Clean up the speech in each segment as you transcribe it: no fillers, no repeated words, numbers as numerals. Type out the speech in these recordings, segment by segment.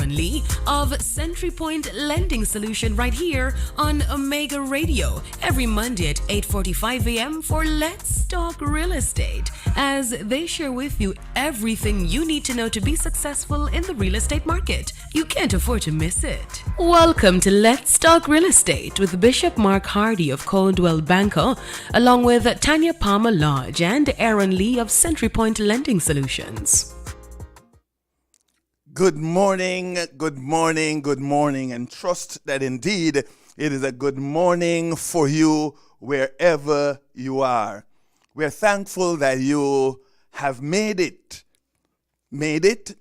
Lee of Century Point Lending Solution right here on Omega Radio every Monday at 8:45 a.m. for Let's Talk Real Estate, as they share with you everything you need to know to be successful in the real estate market. You can't afford to miss it. Welcome to Let's Talk Real Estate with Bishop Mark Hardy of Coldwell Banker, along with Tanya Palmer Lodge and Earon Lee of Century Point Lending Solutions. Good morning, and trust that indeed it is a good morning for you wherever you are. We're thankful that you have made it,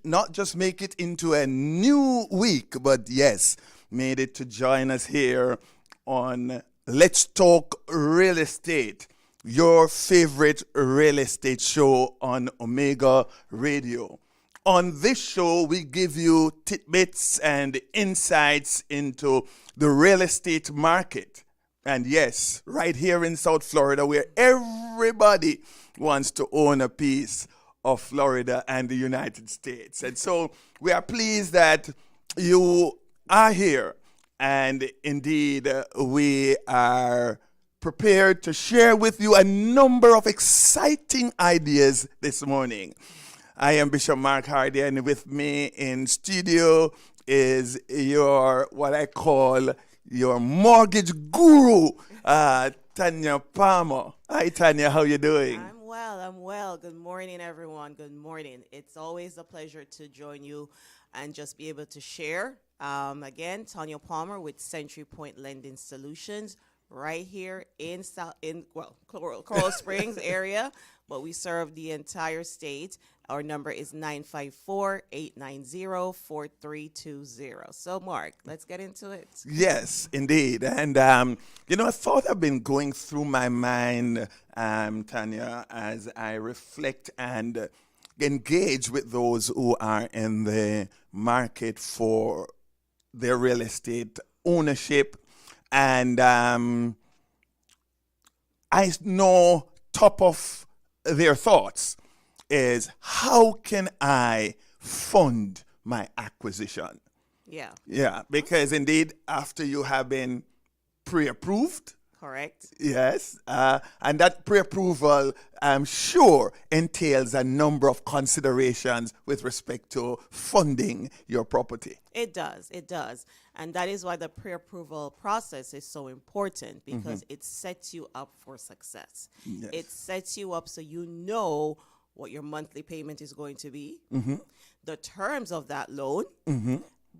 not just make it into a new week, but yes, made it to join us here on Let's Talk Real Estate, your favorite real estate show on Omega Radio. On this show, we give you tidbits and insights into the real estate market. And yes, right here in South Florida, where everybody wants to own a piece of Florida and the United States. And so we are pleased that you are here. And indeed, we are prepared to share with you a number of exciting ideas this morning. I am Bishop Mark Hardy, and with me in studio is what I call your mortgage guru, Tanya Palmer. Hi, Tanya. How you doing? I'm well. Good morning, everyone. Good morning. It's always a pleasure to join you and just be able to share. Again, Tanya Palmer with Century Point Lending Solutions, right here in Coral Springs area, but we serve the entire state. Our number is 954-890-4320. So, Mark, let's get into it. Yes, indeed. And, a thought have been going through my mind, Tanya, as I reflect and engage with those who are in the market for their real estate ownership. And I know top of their thoughts is, how can I fund my acquisition? Yeah, because indeed, after you have been pre-approved. Correct. Yes, and that pre-approval, I'm sure, entails a number of considerations with respect to funding your property. It does. And that is why the pre-approval process is so important, because it sets you up for success. Yes. It sets you up so you know what your monthly payment is going to be, the terms of that loan,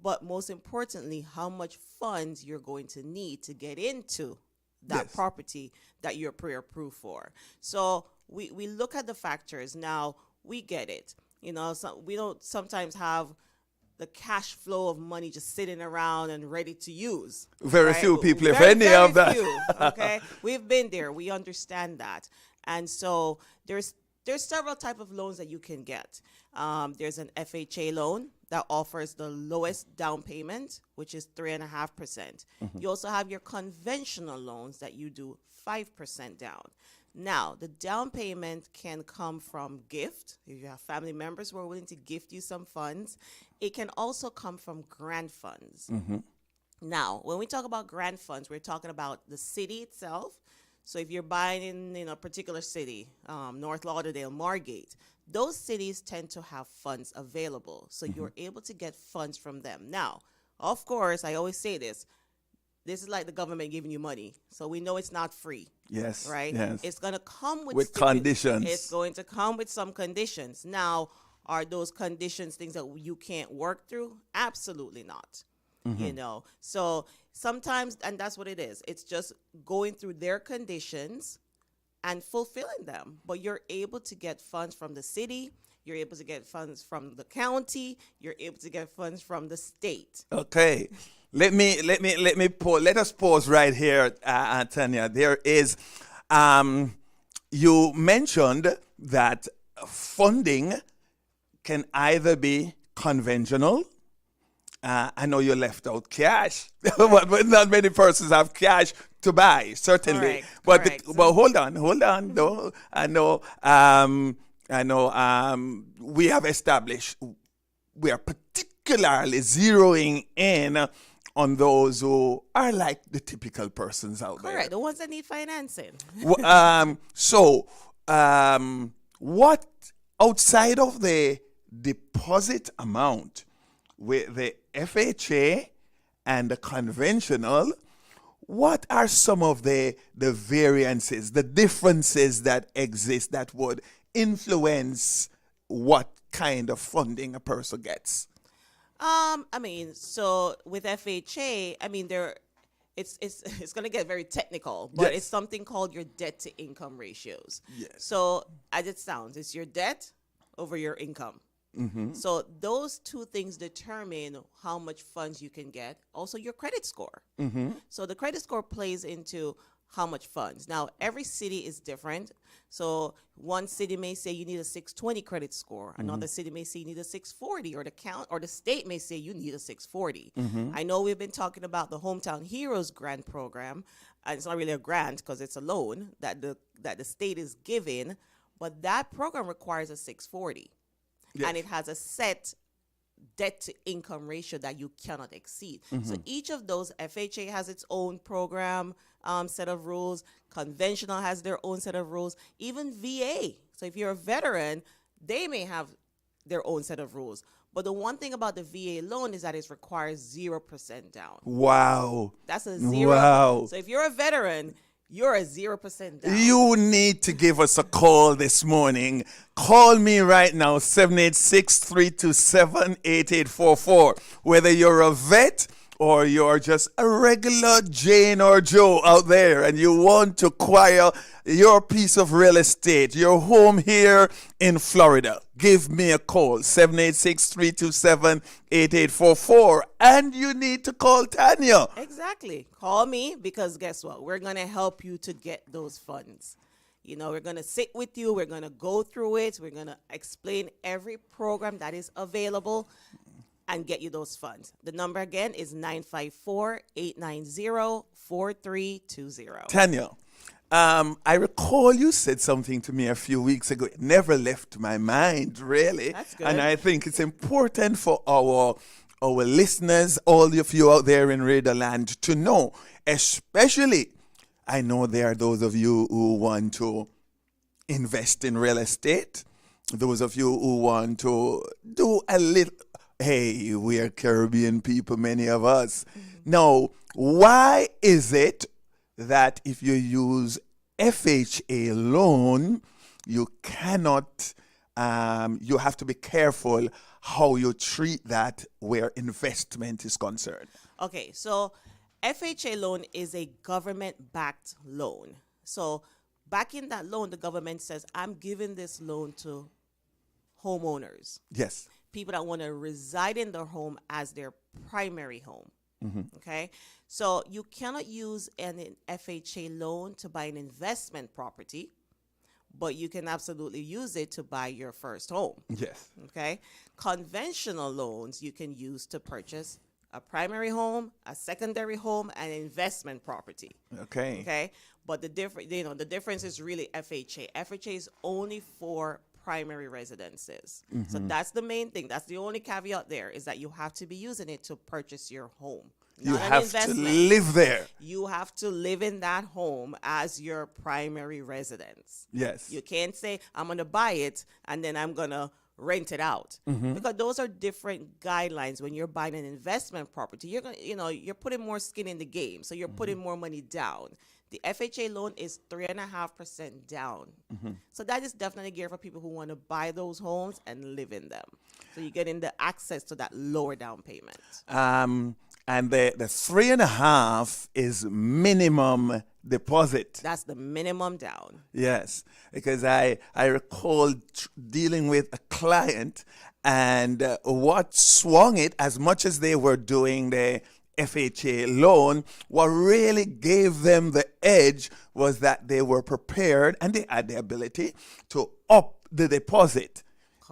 but most importantly, how much funds you're going to need to get into that property that you're pre-approved for. So we look at the factors. Now, we get it. We don't sometimes have the cash flow of money just sitting around and ready to use. Very few people, if any of that. Few, okay? We've been there. We understand that. And so there's several types of loans that you can get. There's an FHA loan that offers the lowest down payment, which is 3.5%. You also have your conventional loans that you do 5% down. Now, the down payment can come from gift. If you have family members who are willing to gift you some funds, it can also come from grant funds. Now, when we talk about grant funds, we're talking about the city itself. So if you're buying in a particular city, North Lauderdale, Margate, those cities tend to have funds available. So you're able to get funds from them. Now, of course, I always say this is like the government giving you money. So we know it's not free. Yes. Right? Yes. It's going to come with conditions. It's going to come with some conditions. Now, are those conditions things that you can't work through? Absolutely not. So sometimes, and that's what it is. It's just going through their conditions and fulfilling them. But you're able to get funds from the city. You're able to get funds from the county. You're able to get funds from the state. Okay. Let us pause right here, Tanya. There is, you mentioned that funding can either be conventional. I know you left out cash, but not many persons have cash to buy, certainly. Correct. But hold on. No, I know. We have established we are particularly particularly zeroing in on those who are like the typical persons out there. Correct. The ones that need financing. What outside of the deposit amount with the FHA and the conventional, what are some of the variances, the differences that exist that would influence what kind of funding a person gets? So with FHA, it's going to get very technical, but Yes. it's something called your debt to income ratios. Yes. So as it sounds, it's your debt over your income. So those two things determine how much funds you can get. Also, your credit score. So the credit score plays into how much funds. Now, every city is different. So one city may say you need a 620 credit score. Another city may say you need a 640, or the state may say you need a 640. I know we've been talking about the Hometown Heroes grant program. And it's not really a grant because it's a loan that the state is giving, but that program requires a 640. Yes. And it has a set debt to income ratio that you cannot exceed. So each of those, FHA has its own program set of rules. Conventional has their own set of rules. Even VA. So if you're a veteran, they may have their own set of rules. But the one thing about the VA loan is that it requires 0% down. Wow. That's a zero. Wow. So if you're a veteran, you're a 0% down. You need to give us a call this morning. Call me right now, 786-327-8844. Whether you're a vet or you're just a regular Jane or Joe out there and you want to acquire your piece of real estate, your home here in Florida, give me a call, 786-327-8844. And you need to call Tanya. Exactly. Call me because guess what? We're going to help you to get those funds. We're going to sit with you. We're going to go through it. We're going to explain every program that is available and get you those funds. The number again is 954-890-4320. Tanya, I recall you said something to me a few weeks ago. It never left my mind, really. That's good. And I think it's important for our listeners, all of you out there in Raiderland, to know, especially, I know there are those of you who want to invest in real estate, those of you who want to do a little. Hey, we are Caribbean people, many of us. Now, why is it that if you use FHA loan, you cannot, you have to be careful how you treat that where investment is concerned? Okay, so FHA loan is a government-backed loan. So back in that loan, the government says, I'm giving this loan to homeowners. Yes. People that want to reside in their home as their primary home. Okay, so you cannot use an FHA loan to buy an investment property, but you can absolutely use it to buy your first home. Yes. Okay, conventional loans you can use to purchase a primary home, a secondary home, and investment property. Okay. Okay, but the difference is really FHA. FHA is only for primary residences. So that's the main thing. That's the only caveat there, is that you have to be using it to purchase your home. You Not an have to investment. live there. You have to live in that home as your primary residence. Yes. You can't say, I'm going to buy it and then I'm going to rent it out. Because those are different guidelines. When you're buying an investment property, you're going to, you're putting more skin in the game. So you're putting more money down. The FHA loan is 3.5% down. So that is definitely geared for people who want to buy those homes and live in them. So you're getting the access to that lower down payment. And the 3.5 is minimum deposit. That's the minimum down. Yes, because I recall dealing with a client, and what swung it, as much as they were doing the FHA loan, what really gave them the edge was that they were prepared and they had the ability to up the deposit.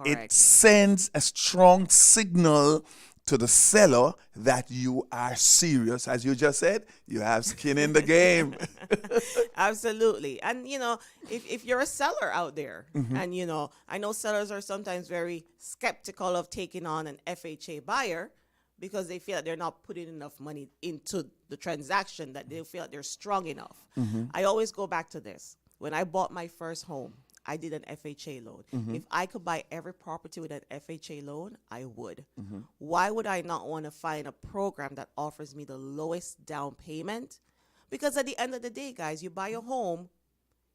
It Correct. sends a strong signal to the seller that you are serious. As you just said, you have skin in the game. Absolutely. And, if you're a seller out there, and, I know sellers are sometimes very skeptical of taking on an FHA buyer because they feel that they're not putting enough money into the transaction, that they feel that they're strong enough. I always go back to this. When I bought my first home, I did an FHA loan. If I could buy every property with an FHA loan, I would. Why would I not want to find a program that offers me the lowest down payment? Because at the end of the day, guys, you buy a home,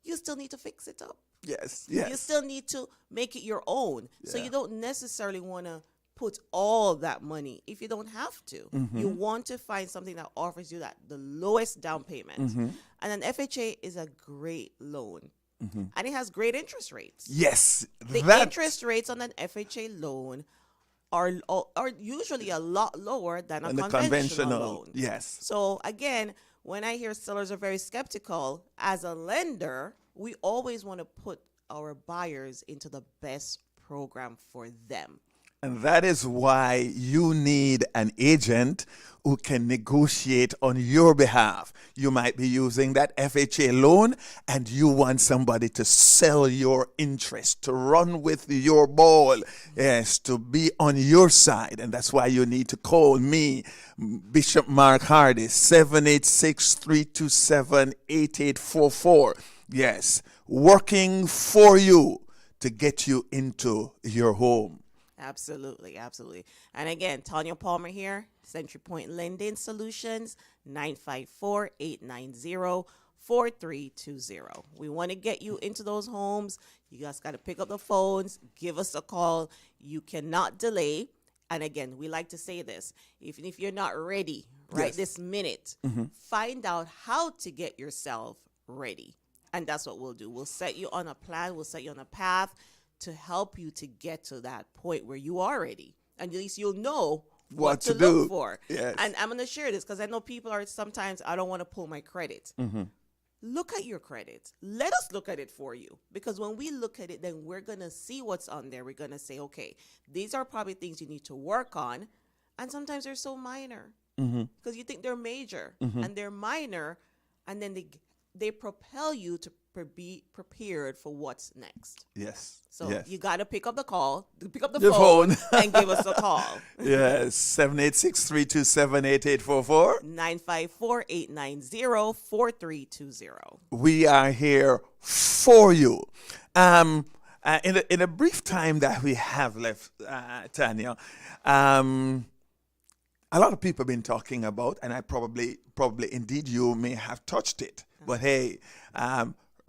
you still need to fix it up. Yes. You still need to make it your own. So you don't necessarily want to put all that money if you don't have to. You want to find something that offers you the lowest down payment. And an FHA is a great loan. And it has great interest rates. Yes. The interest rates on an FHA loan are usually a lot lower than a conventional loan. Yes. So again, when I hear sellers are very skeptical, as a lender, we always want to put our buyers into the best program for them. And that is why you need an agent who can negotiate on your behalf. You might be using that FHA loan and you want somebody to sell your interest, to run with your ball, yes, to be on your side. And that's why you need to call me, Bishop Mark Hardy, 786-327-8844. Yes, working for you to get you into your home. Absolutely. And again, Tanya Palmer here, Century Point Lending Solutions, 954-890-4320. We want to get you into those homes. You guys got to pick up the phones, give us a call. You cannot delay. And again, we like to say this, even if you're not ready this minute, find out how to get yourself ready. And that's what we'll do. We'll set you on a plan. We'll set you on a path to help you to get to that point where you are ready. And at least you'll know what to look for. Yes. And I'm going to share this because I know people are sometimes, I don't want to pull my credit. Look at your credit. Let us look at it for you. Because when we look at it, then we're going to see what's on there. We're going to say, okay, these are probably things you need to work on. And sometimes they're so minor. Because you think they're major. And they're minor. And then they propel you to be prepared for what's next. Yes. So you got to pick up the phone and give us a call. Yes, 786-327-8844. 954-890-4320. We are here for you. In a brief time that we have left, Tanya, a lot of people have been talking about, and I probably indeed you may have touched it, but hey,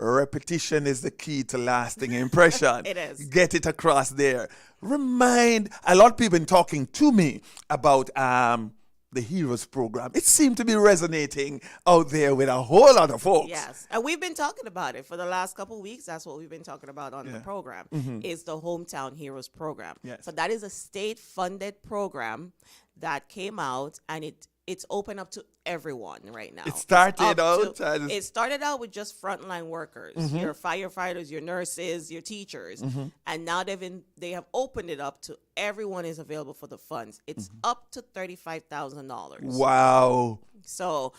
repetition is the key to lasting impression. It is. Get it across there. A lot of people been talking to me about the Heroes program. It seemed to be resonating out there with a whole lot of folks. Yes, and we've been talking about it for the last couple of weeks. That's what we've been talking about on the program, is the Hometown Heroes program. Yes. So that is a state-funded program that came out, and it's open up to everyone right now. It started out with just frontline workers, your firefighters, your nurses, your teachers, and now they have opened it up to everyone is available for the funds. It's up to $35,000. Wow. So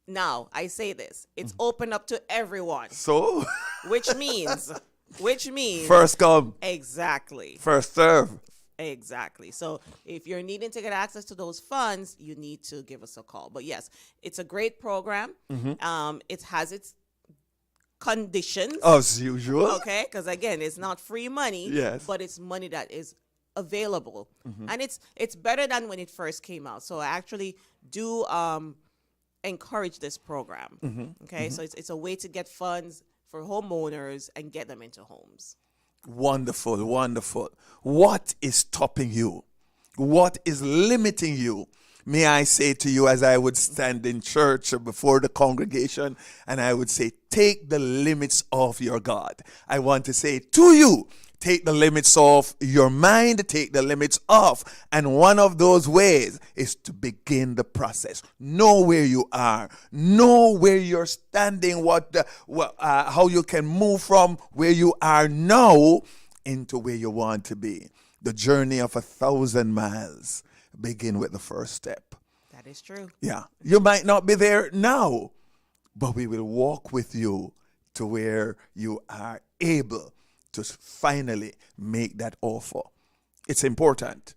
now I say this: it's open up to everyone. So, which means first come, exactly, first serve. Exactly. So if you're needing to get access to those funds, you need to give us a call. But yes, it's a great program. It has its conditions. As usual. Okay, because again, it's not free money, yes, but it's money that is available. And it's better than when it first came out. So I actually do encourage this program. Okay, so it's a way to get funds for homeowners and get them into homes. Wonderful, wonderful. What is stopping you? What is limiting you? May I say to you, as I would stand in church before the congregation, and I would say, take the limits off your God. I want to say to you, take the limits off your mind, take the limits off. And one of those ways is to begin the process. Know where you are. Know where you're standing, how you can move from where you are now into where you want to be. The journey of 1,000 miles begin with the first step. That is true. Yeah. You might not be there now, but we will walk with you to where you are able to finally make that offer. It's important.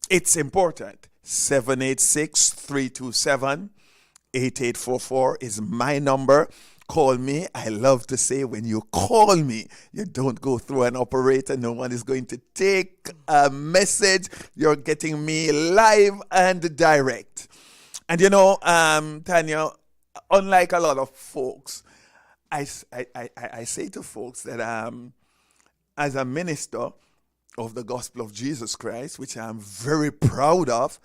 It's important. 786-327-8844 is my number. Call me. I love to say when you call me, you don't go through an operator. No one is going to take a message. You're getting me live and direct. And Tanya, unlike a lot of folks, I say to folks that as a minister of the gospel of Jesus Christ, which I'm very proud of,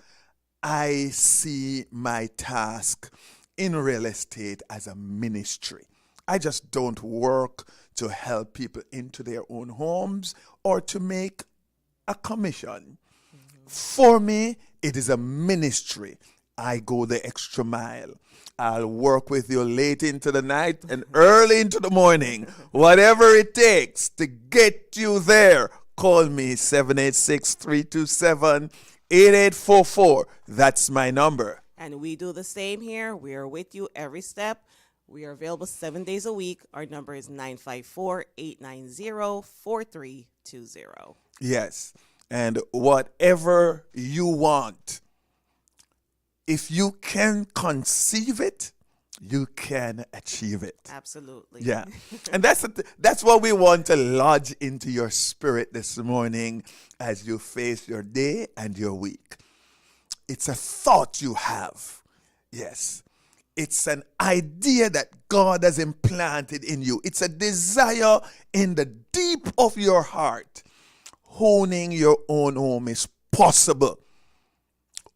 I see my task in real estate as a ministry. I just don't work to help people into their own homes or to make a commission. For me, it is a ministry. I go the extra mile. I'll work with you late into the night and early into the morning. Whatever it takes to get you there. Call me 786-327-8844. That's my number. And we do the same here. We are with you every step. We are available 7 days a week. Our number is 954-890-4320. Yes. And whatever you want, if you can conceive it, you can achieve it. Absolutely. Yeah. And that's what we want to lodge into your spirit this morning as you face your day and your week. It's a thought you have. Yes. It's an idea that God has implanted in you. It's a desire in the deep of your heart. Owning your own home is possible.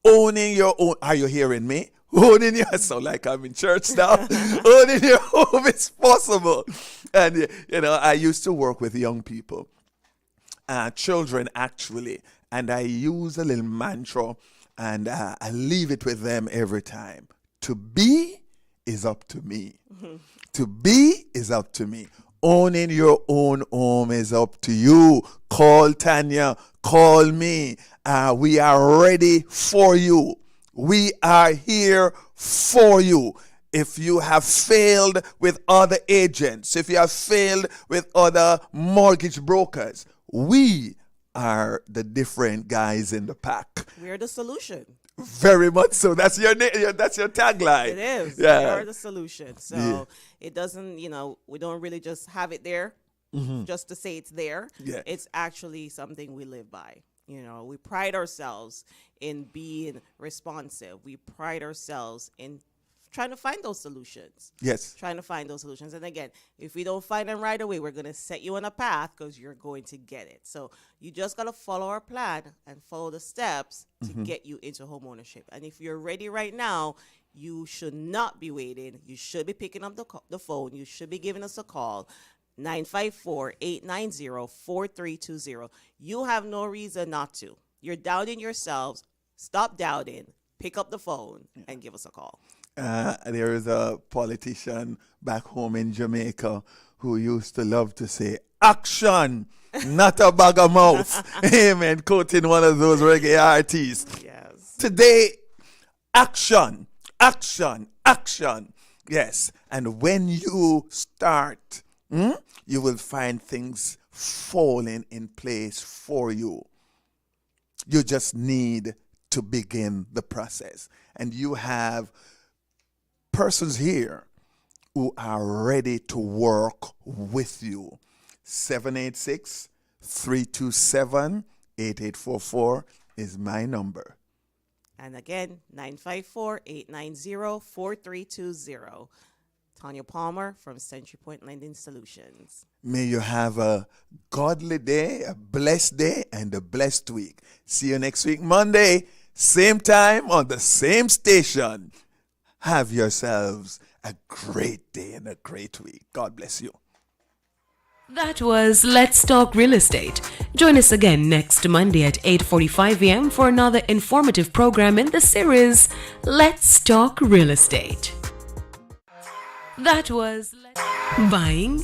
Owning your own, are you hearing me? Owning your, I sound like I'm in church now. Owning your home is possible. And, I used to work with young people, children actually, and I use a little mantra, and I leave it with them every time. To be is up to me. To be is up to me. Owning your own home is up to you. Call Tanya. Call me. We are ready for you. We are here for you. If you have failed with other agents, if you have failed with other mortgage brokers, we are the different guys in the pack. We're the solution. Very much so. That's your tagline. It is. Yeah. We are the solution. So it doesn't, we don't really just have it there just to say it's there. Yeah. It's actually something we live by. We pride ourselves in being responsive. We pride ourselves in trying to find those solutions. Yes. Trying to find those solutions. And again, if we don't find them right away, we're going to set you on a path because you're going to get it. So you just got to follow our plan and follow the steps to get you into home ownership. And if you're ready right now, you should not be waiting. You should be picking up the phone. You should be giving us a call. 954-890-4320. You have no reason not to. You're doubting yourselves. Stop doubting. Pick up the phone and give us a call. There is a politician back home in Jamaica who used to love to say, action, not a bag of mouth. Amen. Quoting one of those reggae artists. Yes. Today, action, action, action. Yes. And when you start, you will find things falling in place for you. You just need to begin the process. And you have persons here who are ready to work with you. 786-327-8844 is my number. And again, 954-890-4320. Tanya Palmer from Century Point Lending Solutions. May you have a godly day, a blessed day, and a blessed week. See you next week, Monday, same time on the same station. Have yourselves a great day and a great week. God bless you. That was Let's Talk Real Estate. Join us again next Monday at 8:45 a.m. for another informative program in the series Let's Talk Real Estate. That was buying,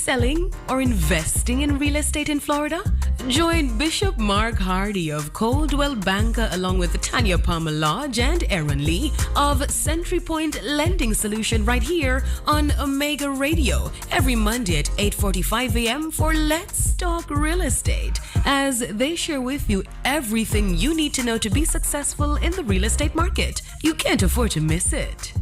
selling, or investing in real estate in Florida? Join Bishop Mark Hardy of Coldwell Banker along with Tanya Palmer Lodge and Earon Lee of Century Point Lending Solution right here on Omega Radio every Monday at 8:45 a.m. for Let's Talk Real Estate, as they share with you everything you need to know to be successful in the real estate market. You can't afford to miss it.